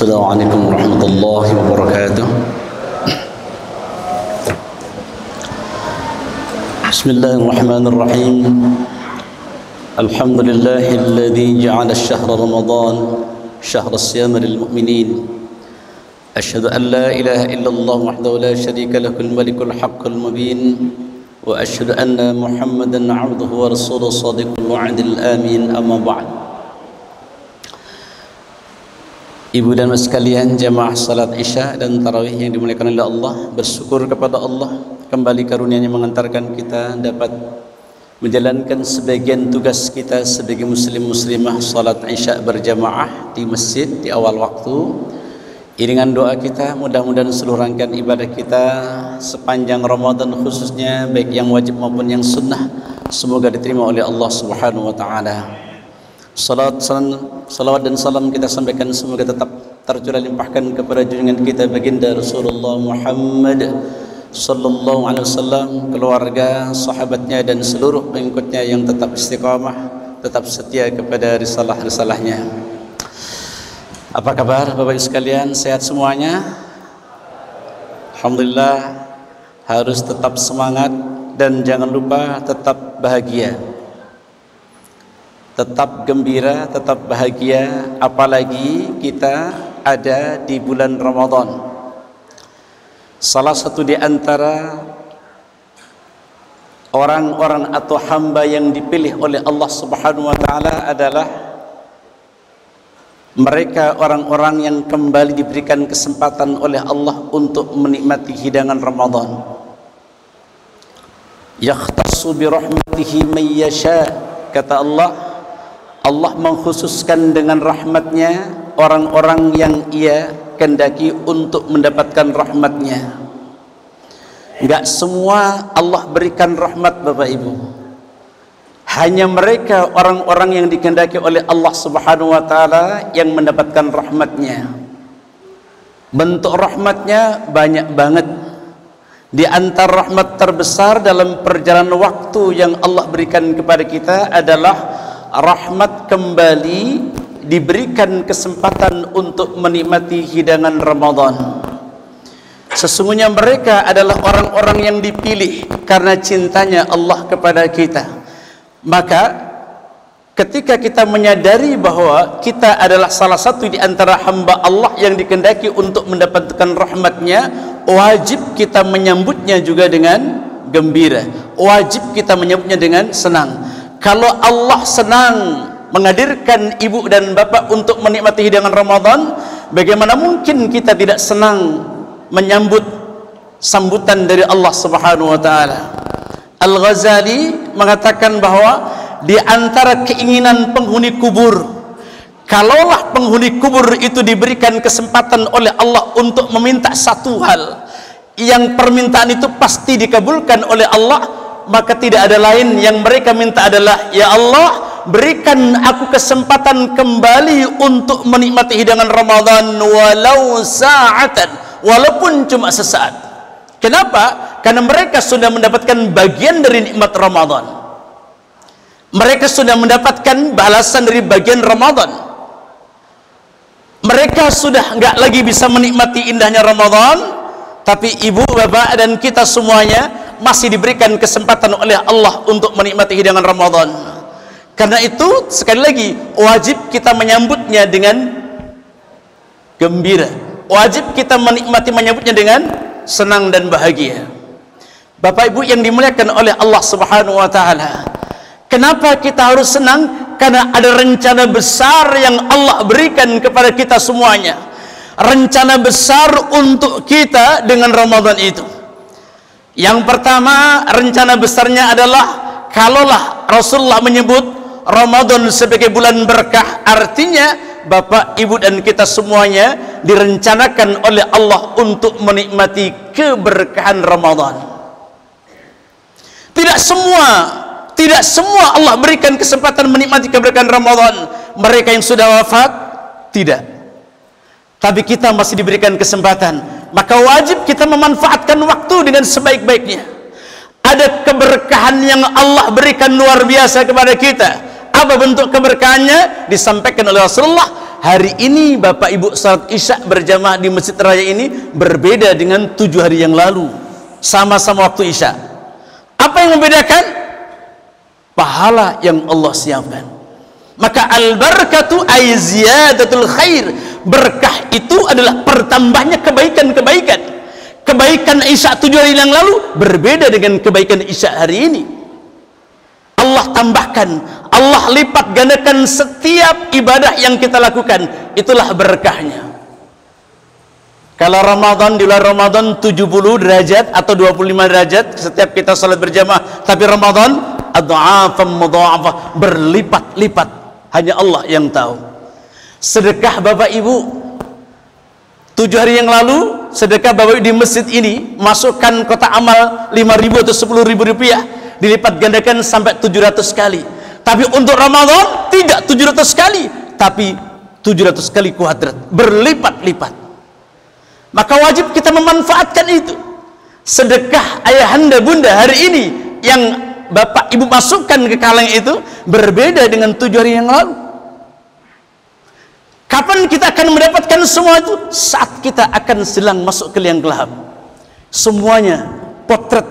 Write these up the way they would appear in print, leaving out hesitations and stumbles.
السلام عليكم ورحمة الله وبركاته. بسم الله الرحمن الرحيم. الحمد لله الذي جعل الشهر رمضان شهر الصيام للمؤمنين. أشهد أن لا إله إلا الله وحده لا شريك له الملك الحق المبين، وأشهد أن محمدا عبده ورسوله الصادق الوعد الآمين. أما بعد. Ibu dan mas sekalian, jamaah salat isya dan tarawih yang dimuliakan oleh Allah, bersyukur kepada Allah kembali karunia-Nya mengantarkan kita dapat menjalankan sebagian tugas kita sebagai muslim muslimah salat isya berjamaah di masjid di awal waktu. Iringan doa kita, mudah-mudahan seluruh rangkaian ibadah kita sepanjang Ramadan khususnya baik yang wajib maupun yang sunnah semoga diterima oleh Allah Subhanahu wa taala. Salawat dan salam kita sampaikan semoga tetap tercurah limpahkan kepada junjungan kita baginda Rasulullah Muhammad sallallahu alaihi wasallam, keluarga, sahabatnya dan seluruh pengikutnya yang tetap istiqamah, tetap setia kepada risalah-risalahnya. Apa kabar Bapak Ibu sekalian? Sehat semuanya? Alhamdulillah. Harus tetap semangat dan jangan lupa tetap bahagia. Tetap gembira, tetap bahagia, apalagi kita ada di bulan Ramadan. Salah satu di antara orang-orang atau hamba yang dipilih oleh Allah Subhanahu wa taala adalah mereka orang-orang yang kembali diberikan kesempatan oleh Allah untuk menikmati hidangan Ramadan. Yakhtassu bi rahmatihi man yasha, kata Allah mengkhususkan dengan rahmatnya orang-orang yang ia kehendaki untuk mendapatkan rahmatnya. Enggak semua Allah berikan rahmat Bapak Ibu. Hanya mereka orang-orang yang dikehendaki oleh Allah Subhanahu wa taala yang mendapatkan rahmatnya. Bentuk rahmatnya banyak banget. Di antara rahmat terbesar dalam perjalanan waktu yang Allah berikan kepada kita adalah rahmat kembali diberikan kesempatan untuk menikmati hidangan Ramadan. Sesungguhnya mereka adalah orang-orang yang dipilih karena cintanya Allah kepada kita. Maka ketika kita menyadari bahwa kita adalah salah satu di antara hamba Allah yang dikehendaki untuk mendapatkan rahmatnya, wajib kita menyambutnya juga dengan gembira, wajib kita menyambutnya dengan senang. Kalau Allah senang menghadirkan ibu dan bapak untuk menikmati hidangan Ramadan, bagaimana mungkin kita tidak senang menyambut sambutan dari Allah Subhanahu wa taala? Al-Ghazali mengatakan bahwa di antara keinginan penghuni kubur, kalaulah penghuni kubur itu diberikan kesempatan oleh Allah untuk meminta satu hal, yang permintaan itu pasti dikabulkan oleh Allah, maka tidak ada lain yang mereka minta adalah, ya Allah, berikan aku kesempatan kembali untuk menikmati hidangan Ramadan walau sa'atan, walaupun cuma sesaat. Kenapa? Karena mereka sudah mendapatkan bagian dari nikmat Ramadan. Mereka sudah mendapatkan balasan dari bagian Ramadan. Mereka sudah enggak lagi bisa menikmati indahnya Ramadan, tapi ibu, bapak dan kita semuanya masih diberikan kesempatan oleh Allah untuk menikmati hidangan Ramadan. Karena itu sekali lagi wajib kita menyambutnya dengan gembira, wajib kita menyambutnya dengan senang dan bahagia. Bapak Ibu yang dimuliakan oleh Allah Subhanahu wa taala, kenapa kita harus senang? Karena ada rencana besar yang Allah berikan kepada kita semuanya. Rencana besar untuk kita dengan Ramadan itu. Yang pertama, rencana besarnya adalah kalaulah Rasulullah menyebut Ramadan sebagai bulan berkah, artinya Bapak, Ibu dan kita semuanya direncanakan oleh Allah untuk menikmati keberkahan Ramadan. Tidak semua Allah berikan kesempatan menikmati keberkahan Ramadan. Mereka yang sudah wafat tidak. Tapi kita masih diberikan kesempatan, maka wajib kita memanfaatkan waktu dengan sebaik-baiknya. Ada keberkahan yang Allah berikan luar biasa kepada kita. Apa bentuk keberkahannya? Disampaikan oleh Rasulullah, hari ini Bapak Ibu salat Isya berjamaah di Masjid Raya ini berbeda dengan 7 hari yang lalu, sama-sama waktu Isya. Apa yang membedakan? Pahala yang Allah siapkan. Maka al-barakatu ay ziyadatul khair. Berkah itu adalah pertambahnya kebaikan-kebaikan. Kebaikan Isya 7 hari yang lalu berbeda dengan kebaikan Isya hari ini. Allah tambahkan, Allah lipat gandakan setiap ibadah yang kita lakukan. Itulah berkahnya. Kalau Ramadan, di bulan Ramadan 70 derajat atau 25 derajat setiap kita salat berjamaah, tapi Ramadan adha'afan mudha'afah, berlipat-lipat. Hanya Allah yang tahu. Sedekah Bapak Ibu 7 hari yang lalu, sedekah Bapak Ibu di masjid ini, masukkan kotak amal 5.000 atau 10.000 rupiah, dilipat gandakan sampai 700 kali. Tapi untuk Ramadan tidak 700 kali, tapi 700 kali kuadrat, berlipat-lipat. Maka wajib kita memanfaatkan itu. Sedekah ayahanda bunda hari ini yang Bapak Ibu masukkan ke kaleng itu berbeda dengan 7 hari yang lalu. Kapan kita akan mendapatkan semua itu? Saat kita akan sedang masuk ke liang gelap. Semuanya potret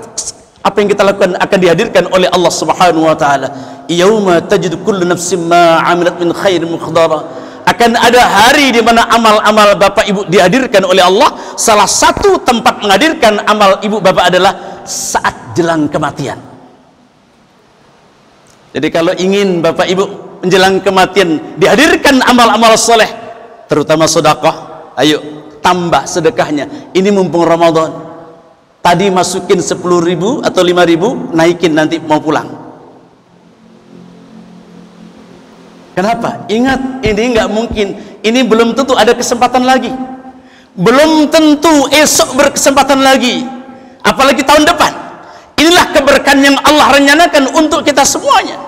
apa yang kita lakukan akan dihadirkan oleh Allah Subhanahu wa taala. Yauma tajidu kullu nafsin ma 'amilat min khairin muhdara. Akan ada hari di mana amal-amal Bapak Ibu dihadirkan oleh Allah. Salah satu tempat menghadirkan amal Ibu Bapak adalah saat jelang kematian. Jadi kalau ingin Bapak Ibu menjelang kematian dihadirkan amal-amal soleh, terutama sedekah, ayo tambah sedekahnya. Ini mumpung Ramadan. Tadi masukin 10.000 atau 5.000, naikin nanti mau pulang. Kenapa? Ingat, ini nggak mungkin. Ini belum tentu ada kesempatan lagi. Belum tentu esok berkesempatan lagi. Apalagi tahun depan. Inilah keberkahan yang Allah rencanakan untuk kita semuanya.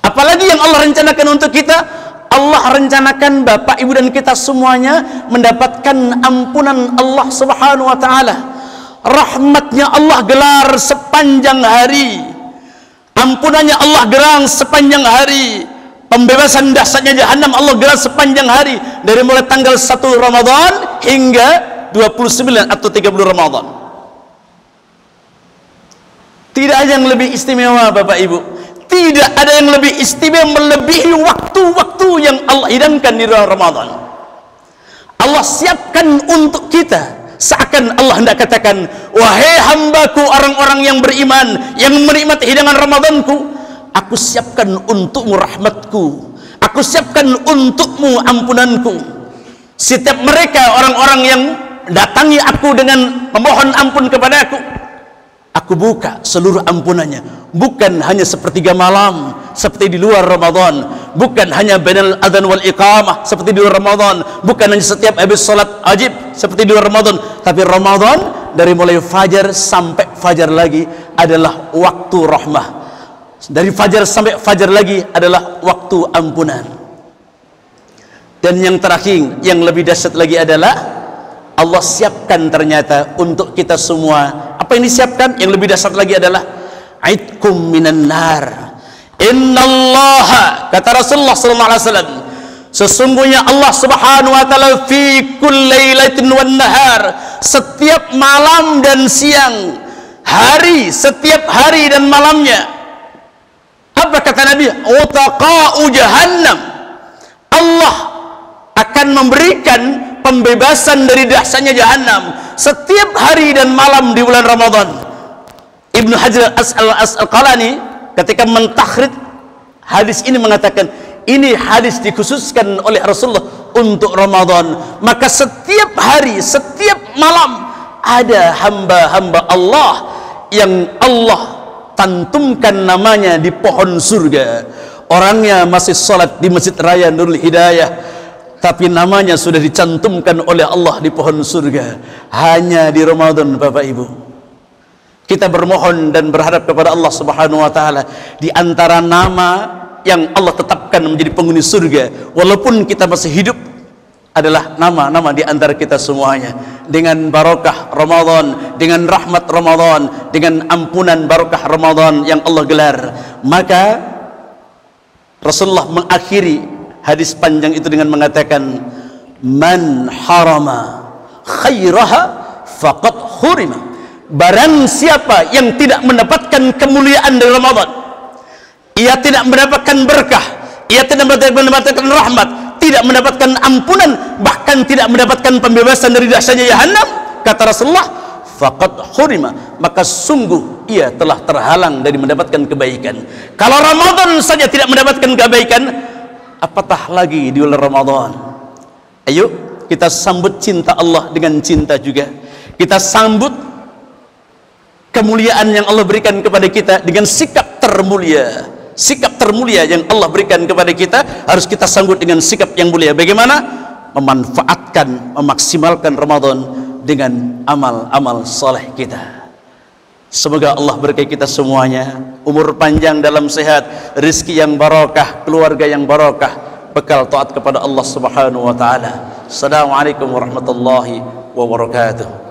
Apalagi yang Allah rencanakan untuk kita. Allah rencanakan Bapak Ibu dan kita semuanya mendapatkan ampunan Allah Subhanahu wa taala. Rahmatnya Allah gelar sepanjang hari. Ampunannya Allah gelar sepanjang hari. Pembebasan dahsyatnya jahanam Allah gelar sepanjang hari, dari mulai tanggal 1 Ramadan hingga 29 atau 30 Ramadan. Tidak ada yang lebih istimewa Bapak Ibu. Tidak ada yang lebih istimewa melebihi waktu-waktu yang Allah hidangkan di bulan Ramadan. Allah siapkan untuk kita. Seakan Allah hendak katakan, wahai hambaku orang-orang yang beriman, yang menikmati hidangan Ramadanku, aku siapkan untukmu rahmatku, aku siapkan untukmu ampunanku. Setiap mereka orang-orang yang datangi aku dengan memohon ampun kepada aku buka seluruh ampunannya. Bukan hanya sepertiga malam seperti di luar Ramadan, bukan hanya bainal adzan wal iqamah seperti di luar Ramadan, bukan hanya setiap habis salat wajib seperti di luar Ramadan, tapi Ramadan dari mulai fajar sampai fajar lagi adalah waktu rahmah. Dari fajar sampai fajar lagi adalah waktu ampunan. Dan yang terakhir, yang lebih dahsyat lagi adalah Allah siapkan ternyata untuk kita semua. Apa yang disiapkan? Yang lebih dahsyat lagi adalah aitkum minan nar. Innallaha, kata Rasulullah sallallahu alaihi wasallam, sesungguhnya Allah Subhanahu wa taala fi kulli lailatin wan nahar, setiap malam dan siang, hari, setiap hari dan malamnya. Apa kata Nabi? Utaqa'u jahannam. Allah akan memberikan pembebasan dari dahsyatnya jahanam setiap hari dan malam di bulan Ramadan. Ibnu Hajar Al-Asqalani ketika mentakhrij hadis ini mengatakan, ini hadis dikhususkan oleh Rasulullah untuk Ramadan. Maka setiap hari, setiap malam ada hamba-hamba Allah yang Allah tantumkan namanya di pohon surga. Orangnya masih salat di Masjid Raya Nurul Hidayah, tapi namanya sudah dicantumkan oleh Allah di pohon surga. Hanya di Ramadan Bapak Ibu. Kita bermohon dan berharap kepada Allah Subhanahu wa taala, di antara nama yang Allah tetapkan menjadi penghuni surga walaupun kita masih hidup adalah nama-nama di antara kita semuanya. Dengan barokah Ramadan, dengan rahmat Ramadan, dengan ampunan barokah Ramadan yang Allah gelar, maka Rasulullah mengakhiri hadis panjang itu dengan mengatakan, man harama khairaha faqad hurima. Barang siapa yang tidak mendapatkan kemuliaan dari Ramadan, ia tidak mendapatkan berkah, ia tidak mendapatkan rahmat, tidak mendapatkan ampunan, bahkan tidak mendapatkan pembebasan dari dahsyatnya Jahannam, kata Rasulullah, faqad hurima, maka sungguh ia telah terhalang dari mendapatkan kebaikan. Kalau Ramadan saja tidak mendapatkan kebaikan, apatah lagi di bulan Ramadan. Ayo kita sambut cinta Allah dengan cinta juga. Kita sambut kemuliaan yang Allah berikan kepada kita dengan sikap termulia. Sikap termulia yang Allah berikan kepada kita harus kita sambut dengan sikap yang mulia. Bagaimana? Memanfaatkan, memaksimalkan Ramadan dengan amal-amal saleh kita. Semoga Allah berkahi kita semuanya, umur panjang dalam sehat, rezeki yang barakah, keluarga yang barakah, bekal taat kepada Allah Subhanahu wa taala. Assalamualaikum warahmatullahi wabarakatuh.